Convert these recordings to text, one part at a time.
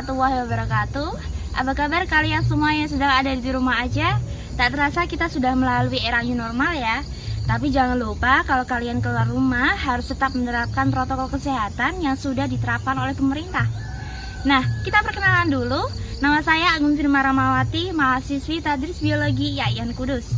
warahmatullahi wabarakatuh. Apa kabar kalian semua yang sedang ada di rumah aja? Tak terasa kita sudah melalui era new normal ya. Tapi jangan lupa kalau kalian keluar rumah harus tetap menerapkan protokol kesehatan yang sudah diterapkan oleh pemerintah. Nah, kita perkenalan dulu. Nama saya Agung Firma Ramawati, mahasiswi Tadris Biologi IAIN Kudus.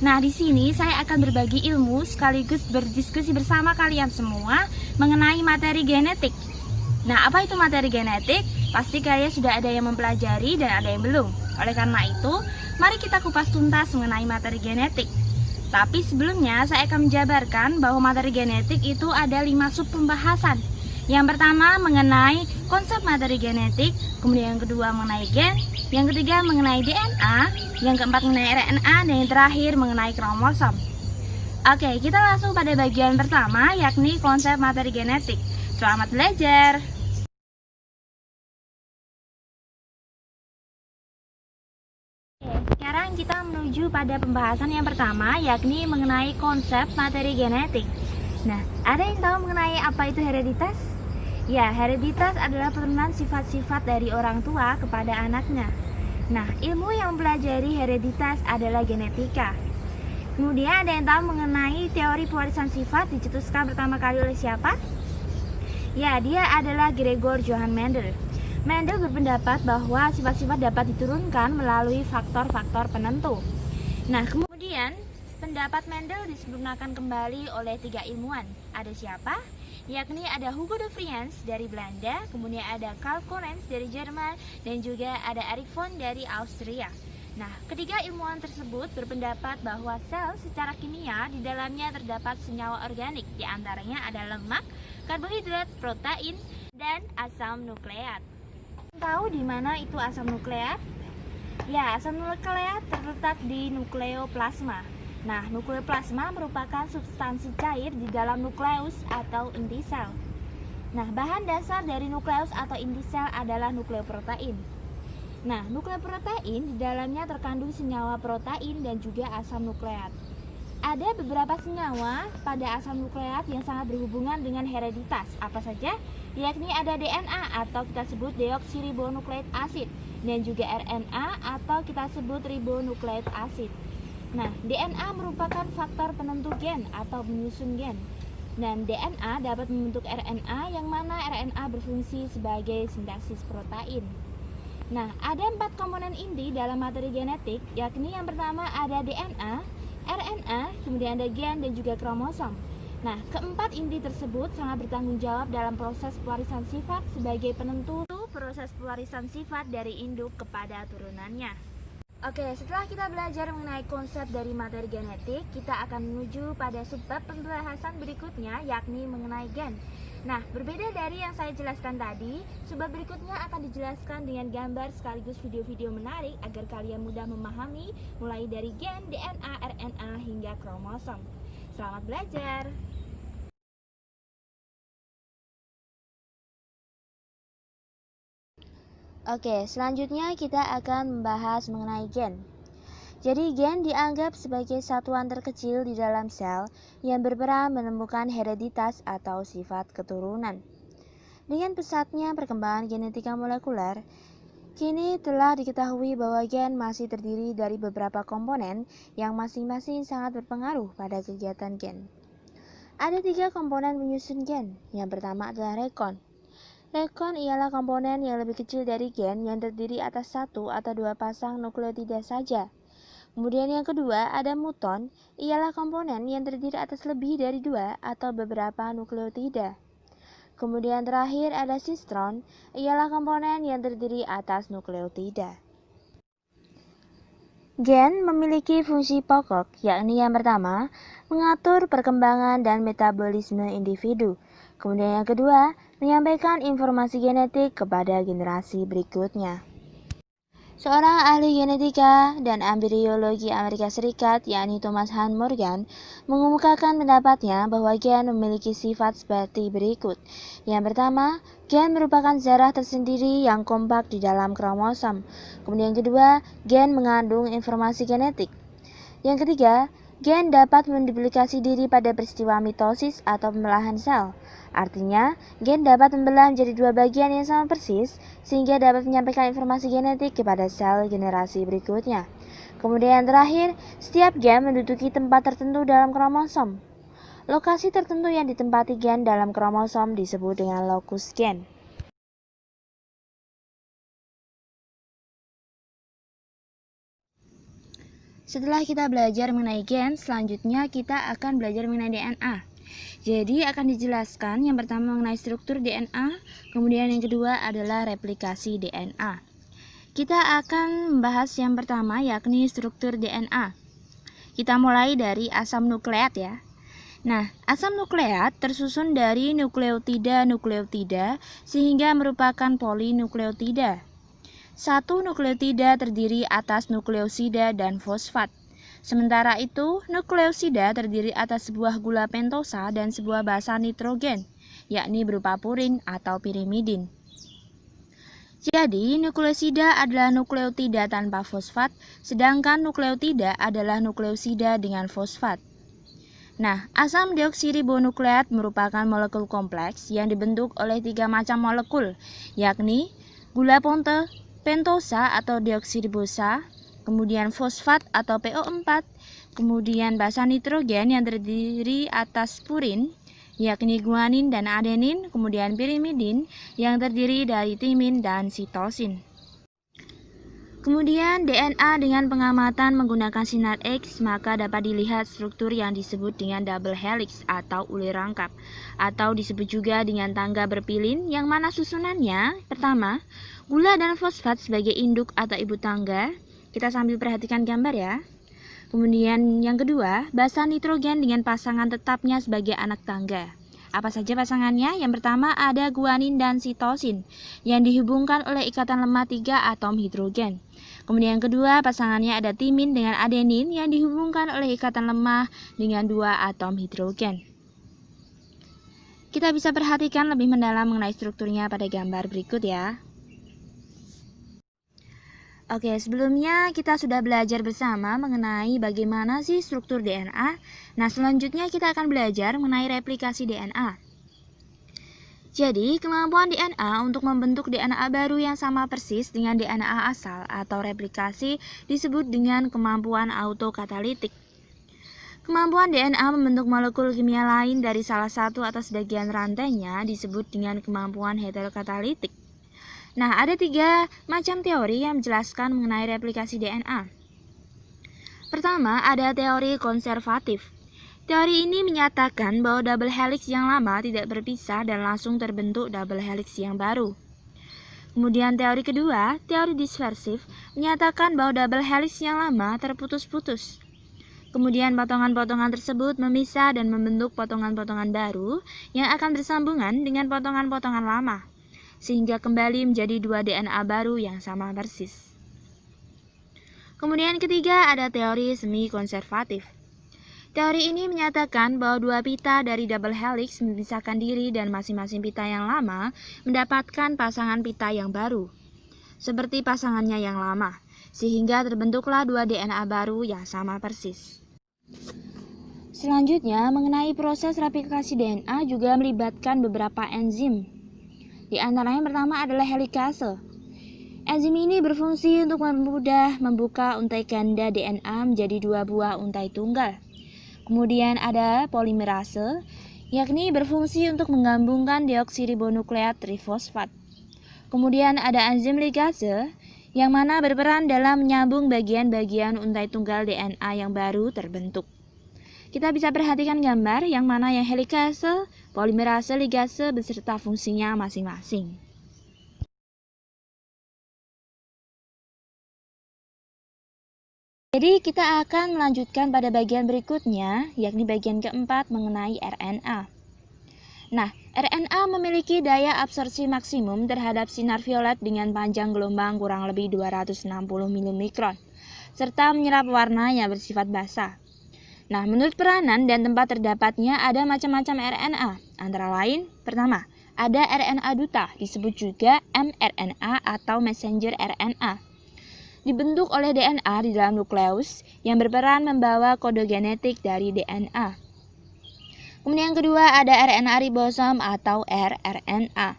Nah, di sini saya akan berbagi ilmu sekaligus berdiskusi bersama kalian semua mengenai materi genetik. Nah, apa itu materi genetik? Pasti kalian sudah ada yang mempelajari dan ada yang belum. Oleh karena itu, mari kita kupas tuntas mengenai materi genetik. Tapi sebelumnya, saya akan menjabarkan bahwa materi genetik itu ada 5 sub pembahasan. Yang pertama mengenai konsep materi genetik, kemudian yang kedua mengenai gen, yang ketiga mengenai DNA, yang keempat mengenai RNA, dan yang terakhir mengenai kromosom. Oke, kita langsung pada bagian pertama, yakni konsep materi genetik. Selamat belajar! Sekarang kita menuju pada pembahasan yang pertama, yakni mengenai konsep materi genetik. Nah, ada yang tahu mengenai apa itu hereditas? Ya, hereditas adalah penurunan sifat-sifat dari orang tua kepada anaknya. Nah, ilmu yang mempelajari hereditas adalah genetika. Kemudian ada yang tahu mengenai teori pewarisan sifat dicetuskan pertama kali oleh siapa? Ya, dia adalah Gregor Johann Mendel. Mendel berpendapat bahwa sifat-sifat dapat diturunkan melalui faktor-faktor penentu. Nah, kemudian pendapat Mendel disempurnakan kembali oleh 3 ilmuwan. Ada siapa? Yakni ada Hugo de Vries dari Belanda, kemudian ada Karl Correns dari Jerman, dan juga ada Erich von dari Austria. Nah, ketiga ilmuwan tersebut berpendapat bahwa sel secara kimia di dalamnya terdapat senyawa organik, di antaranya ada lemak, karbohidrat, protein, dan asam nukleat. Tahu di mana itu asam nukleat? Ya, asam nukleat terletak di nukleoplasma. Nah, nukleoplasma merupakan substansi cair di dalam nukleus atau inti sel. Nah, bahan dasar dari nukleus atau inti sel adalah nukleoprotein. Nah, nukleoprotein di dalamnya terkandung senyawa protein dan juga asam nukleat. Ada beberapa senyawa pada asam nukleat yang sangat berhubungan dengan hereditas. Apa saja? Yakni ada DNA atau kita sebut deoksiribonukleik asid, dan juga RNA atau kita sebut ribonukleik asid. Nah, DNA merupakan faktor penentu gen atau penyusun gen. Dan DNA dapat membentuk RNA yang mana RNA berfungsi sebagai sintesis protein. Nah, ada 4 komponen inti dalam materi genetik, yakni yang pertama ada DNA, RNA, kemudian ada gen dan juga kromosom. Nah, keempat inti tersebut sangat bertanggung jawab dalam proses pewarisan sifat sebagai penentu proses pewarisan sifat dari induk kepada turunannya. Oke, setelah kita belajar mengenai konsep dari materi genetik, kita akan menuju pada subbab pembahasan berikutnya, yakni mengenai gen. Nah, berbeda dari yang saya jelaskan tadi, subbab berikutnya akan dijelaskan dengan gambar sekaligus video-video menarik agar kalian mudah memahami mulai dari gen, DNA, RNA, hingga kromosom. Selamat belajar! Oke, selanjutnya kita akan membahas mengenai gen. Jadi gen dianggap sebagai satuan terkecil di dalam sel yang berperan menemukan hereditas atau sifat keturunan. Dengan pesatnya perkembangan genetika molekuler, kini telah diketahui bahwa gen masih terdiri dari beberapa komponen yang masing-masing sangat berpengaruh pada kegiatan gen. Ada 3 komponen penyusun gen. Yang pertama adalah rekon. Rekon ialah komponen yang lebih kecil dari gen yang terdiri atas 1 atau 2 pasang nukleotida saja. Kemudian yang kedua ada muton, ialah komponen yang terdiri atas lebih dari 2 atau beberapa nukleotida. Kemudian terakhir ada sistron, ialah komponen yang terdiri atas nukleotida. Gen memiliki fungsi pokok, yakni yang pertama, mengatur perkembangan dan metabolisme individu. Kemudian yang kedua, menyampaikan informasi genetik kepada generasi berikutnya. Seorang ahli genetika dan embriologi Amerika Serikat, yakni Thomas Hunt Morgan, mengemukakan pendapatnya bahwa gen memiliki sifat seperti berikut. Yang pertama, gen merupakan zarah tersendiri yang kompak di dalam kromosom. Kemudian yang kedua, gen mengandung informasi genetik. Yang ketiga, Gen dapat menduplikasi diri pada peristiwa mitosis atau pembelahan sel. Artinya, gen dapat membelah menjadi dua bagian yang sama persis, sehingga dapat menyampaikan informasi genetik kepada sel generasi berikutnya. Kemudian yang terakhir, setiap gen menduduki tempat tertentu dalam kromosom. Lokasi tertentu yang ditempati gen dalam kromosom disebut dengan lokus gen. Setelah kita belajar mengenai gen, selanjutnya kita akan belajar mengenai DNA. Jadi akan dijelaskan yang pertama mengenai struktur DNA, kemudian yang kedua adalah replikasi DNA. Kita akan membahas yang pertama yakni struktur DNA. Kita mulai dari asam nukleat ya. Nah, asam nukleat tersusun dari nukleotida sehingga merupakan polinukleotida. Satu nukleotida terdiri atas nukleosida dan fosfat. Sementara itu, nukleosida terdiri atas sebuah gula pentosa dan sebuah basa nitrogen, yakni berupa purin atau pirimidin. Jadi, nukleosida adalah nukleotida tanpa fosfat, sedangkan nukleotida adalah nukleosida dengan fosfat. Nah, asam deoksiribonukleat merupakan molekul kompleks yang dibentuk oleh 3 macam molekul, yakni gula pentosa atau deoksiribosa, kemudian fosfat atau PO4, kemudian basa nitrogen yang terdiri atas purin, yakni guanin dan adenin, kemudian pirimidin yang terdiri dari timin dan sitosin. Kemudian DNA dengan pengamatan menggunakan sinar X maka dapat dilihat struktur yang disebut dengan double helix atau ulir rangkap, atau disebut juga dengan tangga berpilin yang mana susunannya pertama gula dan fosfat sebagai induk atau ibu tangga. Kita sambil perhatikan gambar ya. Kemudian yang kedua, basa nitrogen dengan pasangan tetapnya sebagai anak tangga. Apa saja pasangannya? Yang pertama ada guanin dan sitosin yang dihubungkan oleh ikatan lemah 3 atom hidrogen. Kemudian yang kedua, pasangannya ada timin dengan adenin yang dihubungkan oleh ikatan lemah dengan 2 atom hidrogen. Kita bisa perhatikan lebih mendalam mengenai strukturnya pada gambar berikut ya. Oke, sebelumnya kita sudah belajar bersama mengenai bagaimana sih struktur DNA. Nah, selanjutnya kita akan belajar mengenai replikasi DNA. Jadi, kemampuan DNA untuk membentuk DNA baru yang sama persis dengan DNA asal atau replikasi disebut dengan kemampuan autokatalitik. Kemampuan DNA membentuk molekul kimia lain dari salah satu atau sebagian rantainya disebut dengan kemampuan heterokatalitik. Nah, ada 3 macam teori yang menjelaskan mengenai replikasi DNA. Pertama, ada teori konservatif. Teori ini menyatakan bahwa double helix yang lama tidak berpisah dan langsung terbentuk double helix yang baru. Kemudian teori kedua, teori dispersif, menyatakan bahwa double helix yang lama terputus-putus. Kemudian potongan-potongan tersebut memisah dan membentuk potongan-potongan baru yang akan bersambungan dengan potongan-potongan lama, sehingga kembali menjadi 2 DNA baru yang sama persis. Kemudian ketiga ada teori semi-konservatif. Teori ini menyatakan bahwa 2 pita dari double helix memisahkan diri dan masing-masing pita yang lama mendapatkan pasangan pita yang baru, seperti pasangannya yang lama, sehingga terbentuklah 2 DNA baru yang sama persis. Selanjutnya, mengenai proses replikasi DNA juga melibatkan beberapa enzim. Di antaranya yang pertama adalah helikase. Enzim ini berfungsi untuk mempermudah membuka untai ganda DNA menjadi 2 buah untai tunggal. Kemudian ada polimerase, yakni berfungsi untuk menggabungkan deoksiribonukleat trifosfat. Kemudian ada enzim ligase, yang mana berperan dalam menyambung bagian-bagian untai tunggal DNA yang baru terbentuk. Kita bisa perhatikan gambar yang mana yang helikase, polimerase, ligase beserta fungsinya masing-masing. Jadi kita akan melanjutkan pada bagian berikutnya, yakni bagian keempat mengenai RNA. Nah, RNA memiliki daya absorpsi maksimum terhadap sinar violet dengan panjang gelombang kurang lebih 260 mmikron, serta menyerap warna yang bersifat basah. Nah, menurut peranan dan tempat terdapatnya ada macam-macam RNA, antara lain, pertama, ada RNA duta, disebut juga mRNA atau messenger RNA. dibentuk oleh DNA di dalam nukleus yang berperan membawa kode genetik dari DNA. Kemudian yang kedua ada RNA ribosom atau rRNA.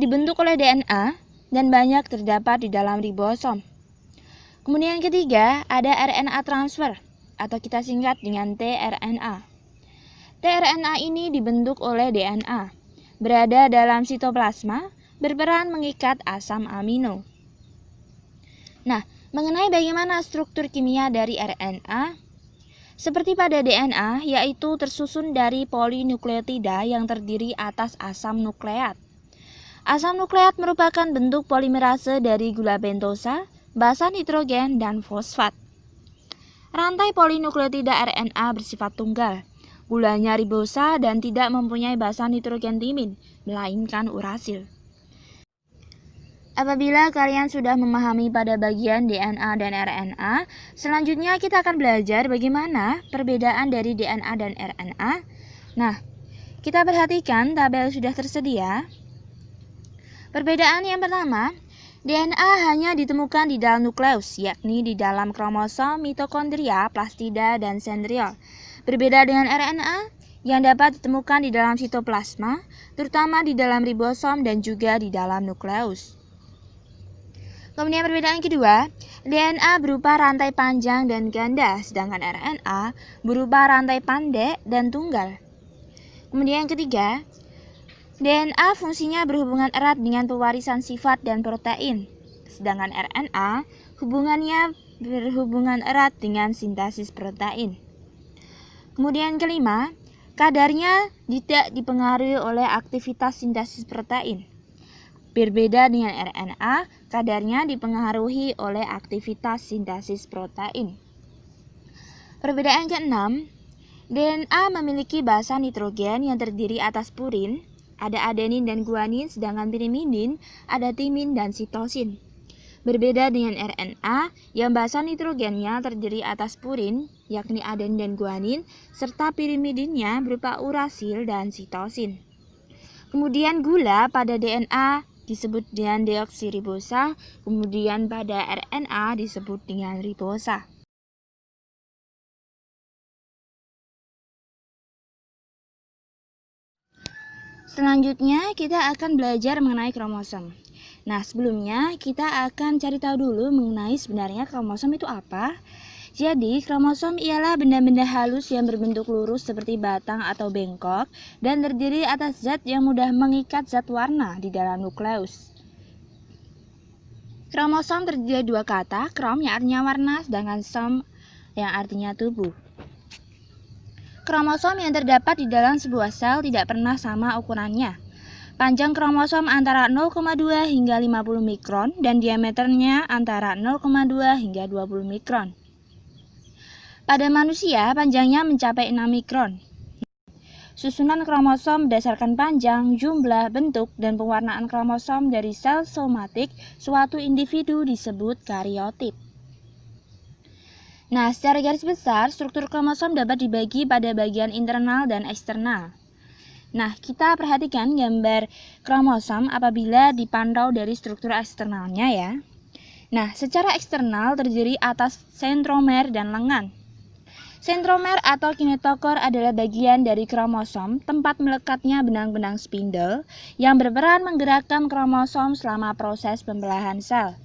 Dibentuk oleh DNA dan banyak terdapat di dalam ribosom. Kemudian yang ketiga ada RNA transfer atau kita singkat dengan tRNA. tRNA ini dibentuk oleh DNA, berada dalam sitoplasma, berperan mengikat asam amino. Nah, mengenai bagaimana struktur kimia dari RNA, seperti pada DNA, yaitu tersusun dari polinukleotida yang terdiri atas asam nukleat. Asam nukleat merupakan bentuk polimerase dari gula pentosa, basa nitrogen, dan fosfat. Rantai polinukleotida RNA bersifat tunggal. Gulanya ribosa dan tidak mempunyai basa nitrogen timin, melainkan urasil. Apabila kalian sudah memahami pada bagian DNA dan RNA, selanjutnya kita akan belajar bagaimana perbedaan dari DNA dan RNA. Nah, kita perhatikan tabel sudah tersedia. Perbedaan yang pertama, DNA hanya ditemukan di dalam nukleus, yakni di dalam kromosom, mitokondria, plastida, dan sentriol. Berbeda dengan RNA yang dapat ditemukan di dalam sitoplasma, terutama di dalam ribosom dan juga di dalam nukleus. Kemudian perbedaan kedua, DNA berupa rantai panjang dan ganda, sedangkan RNA berupa rantai pendek dan tunggal. Kemudian yang ketiga, DNA fungsinya berhubungan erat dengan pewarisan sifat dan protein, sedangkan RNA hubungannya berhubungan erat dengan sintesis protein. Kemudian kelima, kadarnya tidak dipengaruhi oleh aktivitas sintesis protein. Berbeda dengan RNA, kadarnya dipengaruhi oleh aktivitas sintesis protein. Perbedaan keenam, DNA memiliki basa nitrogen yang terdiri atas purin, ada adenin dan guanin, sedangkan pirimidin ada timin dan sitosin. Berbeda dengan RNA yang basa nitrogennya terdiri atas purin, yakni adenin dan guanin, serta pirimidinnya berupa urasil dan sitosin. Kemudian gula pada DNA disebut dengan deoksiribosa, kemudian pada RNA disebut dengan ribosa. Selanjutnya kita akan belajar mengenai kromosom. Nah, sebelumnya kita akan cari tahu dulu mengenai sebenarnya kromosom itu apa. Jadi, kromosom ialah benda-benda halus yang berbentuk lurus seperti batang atau bengkok dan terdiri atas zat yang mudah mengikat zat warna di dalam nukleus. Kromosom terdiri dari dua kata, krom yang artinya warna, sedangkan som yang artinya tubuh. Kromosom yang terdapat di dalam sebuah sel tidak pernah sama ukurannya. Panjang kromosom antara 0,2 hingga 50 mikron dan diameternya antara 0,2 hingga 20 mikron. Pada manusia, panjangnya mencapai 6 mikron. Susunan kromosom berdasarkan panjang, jumlah, bentuk, dan pewarnaan kromosom dari sel somatik suatu individu disebut kariotip. Nah, secara garis besar, struktur kromosom dapat dibagi pada bagian internal dan eksternal. Nah, kita perhatikan gambar kromosom apabila dipantau dari struktur eksternalnya ya. Nah, secara eksternal terdiri atas sentromer dan lengan. Sentromer atau kinetokor adalah bagian dari kromosom tempat melekatnya benang-benang spindle yang berperan menggerakkan kromosom selama proses pembelahan sel.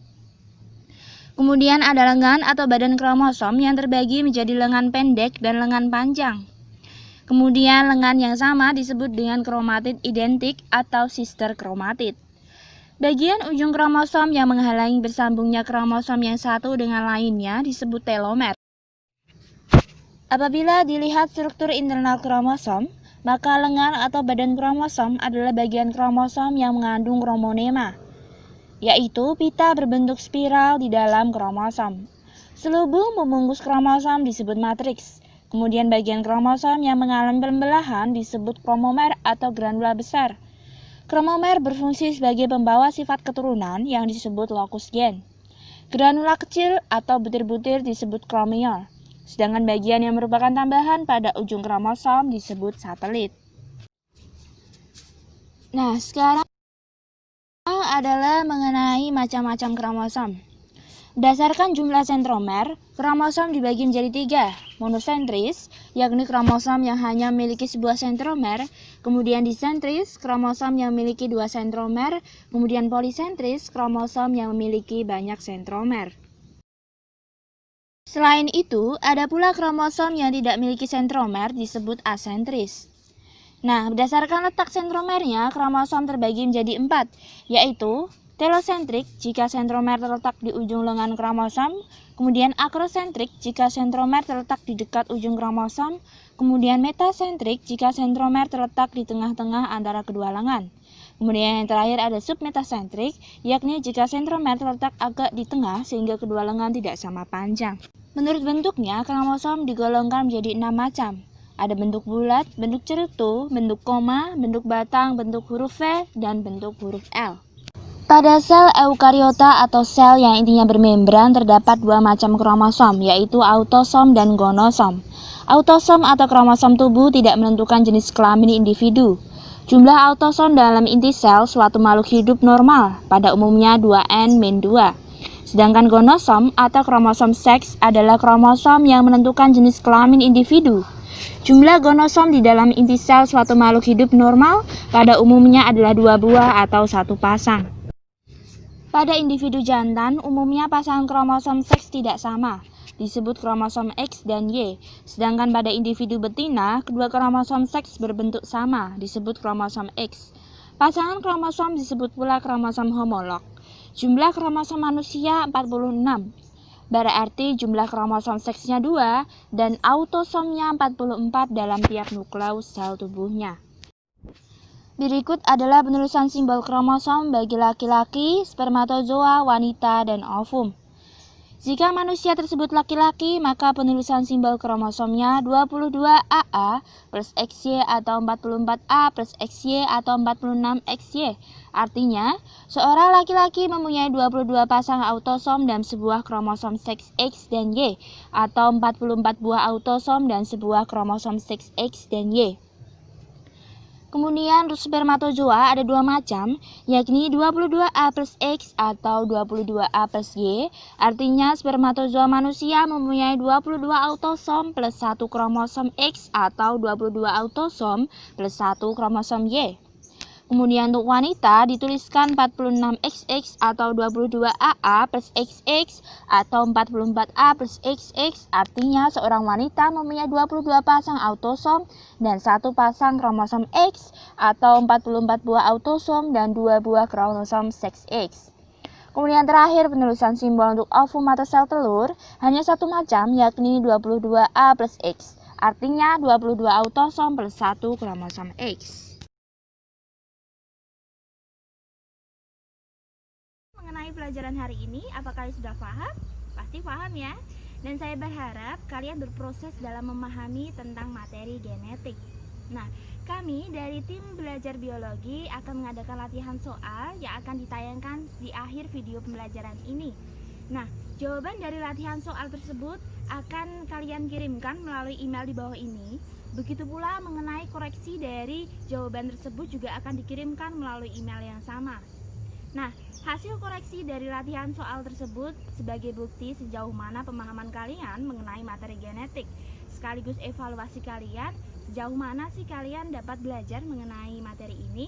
Kemudian ada lengan atau badan kromosom yang terbagi menjadi lengan pendek dan lengan panjang. Kemudian lengan yang sama disebut dengan kromatid identik atau sister kromatid. Bagian ujung kromosom yang menghalangi bersambungnya kromosom yang satu dengan lainnya disebut telomer. Apabila dilihat struktur internal kromosom, maka lengan atau badan kromosom adalah bagian kromosom yang mengandung kromonema, yaitu pita berbentuk spiral di dalam kromosom. Selubung pembungkus kromosom disebut matriks. Kemudian bagian kromosom yang mengalami pembelahan disebut kromomer atau granula besar. Kromomer berfungsi sebagai pembawa sifat keturunan yang disebut lokus gen. Granula kecil atau butir-butir disebut kromiol. Sedangkan bagian yang merupakan tambahan pada ujung kromosom disebut satelit. Nah, sekarang adalah mengenai macam-macam kromosom. Berdasarkan jumlah sentromer, kromosom dibagi menjadi 3, monosentris, yakni kromosom yang hanya memiliki sebuah sentromer, kemudian disentris, kromosom yang memiliki 2 sentromer, kemudian polisentris, kromosom yang memiliki banyak sentromer. Selain itu, ada pula kromosom yang tidak memiliki sentromer disebut asentris. Nah, berdasarkan letak sentromernya, kromosom terbagi menjadi 4, yaitu telosentrik jika sentromer terletak di ujung lengan kromosom, kemudian akrosentrik jika sentromer terletak di dekat ujung kromosom, kemudian metasentrik jika sentromer terletak di tengah-tengah antara kedua lengan. Kemudian yang terakhir ada submetasentrik, yakni jika sentromer terletak agak di tengah sehingga kedua lengan tidak sama panjang. Menurut bentuknya, kromosom digolongkan menjadi 6 macam. Ada bentuk bulat, bentuk cerutu, bentuk koma, bentuk batang, bentuk huruf V, dan bentuk huruf L. Pada sel eukariota atau sel yang intinya bermembran terdapat 2 macam kromosom, yaitu autosom dan gonosom. Autosom atau kromosom tubuh tidak menentukan jenis kelamin individu. Jumlah autosom dalam inti sel suatu makhluk hidup normal, pada umumnya 2n-2. Sedangkan gonosom atau kromosom seks adalah kromosom yang menentukan jenis kelamin individu. Jumlah gonosom di dalam inti sel suatu makhluk hidup normal pada umumnya adalah 2 buah atau 1 pasang. Pada individu jantan, umumnya pasangan kromosom seks tidak sama, disebut kromosom X dan Y. Sedangkan pada individu betina, kedua kromosom seks berbentuk sama, disebut kromosom X. Pasangan kromosom disebut pula kromosom homolog. Jumlah kromosom manusia 46. Berarti jumlah kromosom seksnya 2 dan autosomnya 44 dalam tiap nukleus sel tubuhnya. Berikut adalah penulisan simbol kromosom bagi laki-laki, spermatozoa, wanita, dan ovum. Jika manusia tersebut laki-laki, maka penulisan simbol kromosomnya 22AA plus XY atau 44A plus XY atau 46XY. Artinya, seorang laki-laki mempunyai 22 pasang autosom dan sebuah kromosom seks X dan Y, atau 44 buah autosom dan sebuah kromosom seks X dan Y. Kemudian spermatozoa ada 2 macam, yakni 22A plus X atau 22A plus Y. Artinya spermatozoa manusia mempunyai 22 autosom plus 1 kromosom X atau 22 autosom plus 1 kromosom Y. Kemudian untuk wanita dituliskan 46XX atau 22AA plus XX atau 44A plus XX. Artinya seorang wanita mempunyai 22 pasang autosom dan 1 pasang kromosom X atau 44 buah autosom dan 2 buah kromosom seks X. Kemudian terakhir penulisan simbol untuk ovum atau sel telur hanya 1 macam, yakni 22A plus X. Artinya 22 autosom plus 1 kromosom X. Mengenai pelajaran hari ini, apakah kalian sudah paham? Pasti paham ya. Dan saya berharap kalian berproses dalam memahami tentang materi genetik. Nah, kami dari tim belajar biologi akan mengadakan latihan soal yang akan ditayangkan di akhir video pembelajaran ini. Nah, jawaban dari latihan soal tersebut akan kalian kirimkan melalui email di bawah ini. Begitu pula mengenai koreksi dari jawaban tersebut juga akan dikirimkan melalui email yang sama. Nah, hasil koreksi dari latihan soal tersebut sebagai bukti sejauh mana pemahaman kalian mengenai materi genetik, sekaligus evaluasi kalian sejauh mana sih kalian dapat belajar mengenai materi ini.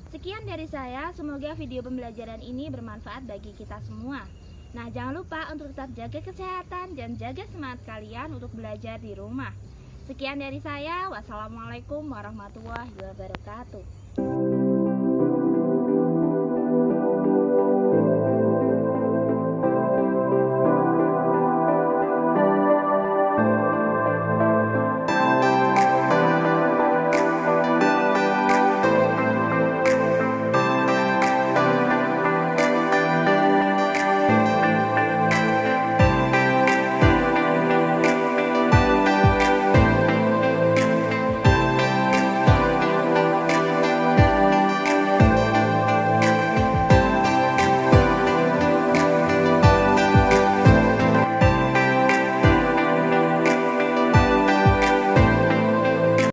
Sekian dari saya, semoga video pembelajaran ini bermanfaat bagi kita semua. Nah, jangan lupa untuk tetap jaga kesehatan dan jaga semangat kalian untuk belajar di rumah. Sekian dari saya, wassalamualaikum warahmatullahi wabarakatuh.